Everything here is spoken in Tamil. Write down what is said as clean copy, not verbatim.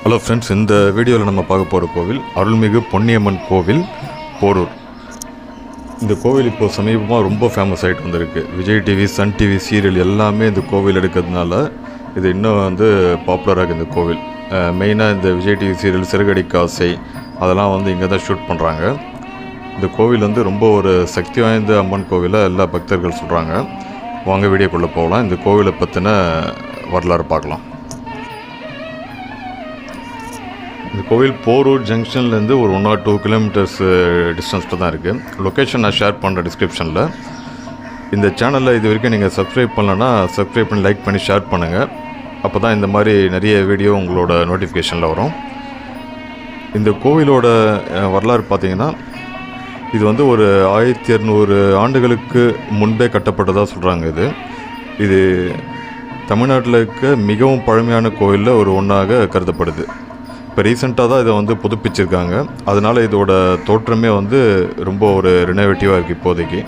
ஹலோ ஃப்ரெண்ட்ஸ், இந்த வீடியோவில் நம்ம பார்க்க போகிற கோவில் அருள்மிகு பொன்னியம்மன் கோவில் போரூர். இந்த கோவில் இப்போது சமீபமாக ரொம்ப ஃபேமஸ் ஆகிட்டு வந்திருக்கு. Vijay TV, Sun TV serial எல்லாமே இந்த கோவில் எடுக்கிறதுனால இது இன்னும் பாப்புலராக இந்த கோவில். மெயினாக இந்த விஜய் டிவி சீரியல் சிறகடிக்க ஆசை அதெல்லாம் இங்கே தான் ஷூட் பண்ணுறாங்க. இந்த கோவில் ரொம்ப ஒரு சக்தி வாய்ந்த அம்மன் கோவிலை எல்லா பக்தர்கள் சொல்கிறாங்க. வாங்க வீடியோக்குள்ளே போகலாம். இந்த கோவிலை பற்றின வரலாறு பார்க்கலாம். இந்த கோவில் போரூர் ஜங்ஷன்லேருந்து ஒரு 102 கிலோமீட்டர்ஸ் டிஸ்டன்ஸில் தான் இருக்குது. லொக்கேஷன் நான் ஷேர் பண்ணுறேன் டிஸ்கிரிப்ஷனில். இந்த சேனலில் இது வரைக்கும் நீங்கள் சப்ஸ்கிரைப் பண்ணலன்னா சப்ஸ்கிரைப் பண்ணி லைக் பண்ணி ஷேர் பண்ணுங்கள். அப்போ தான் இந்த மாதிரி நிறைய வீடியோ உங்களோட நோட்டிஃபிகேஷனில் வரும். இந்த கோவிலோட வரலாறு பார்த்திங்கன்னா, இது ஒரு 1200 ஆண்டுகளுக்கு முன்பே கட்டப்பட்டதாக சொல்கிறாங்க. இது தமிழ்நாட்டில் இருக்க மிகவும் பழமையான கோவிலில் ஒன்றாக கருதப்படுது. இப்போ ரீசெண்டாக தான் இதை புதுப்பிச்சிருக்காங்க. அதனால் இதோட தோற்றமே ரொம்ப ஒரு ரினோவேட்டிவாக இருக்குது இப்போதைக்கு.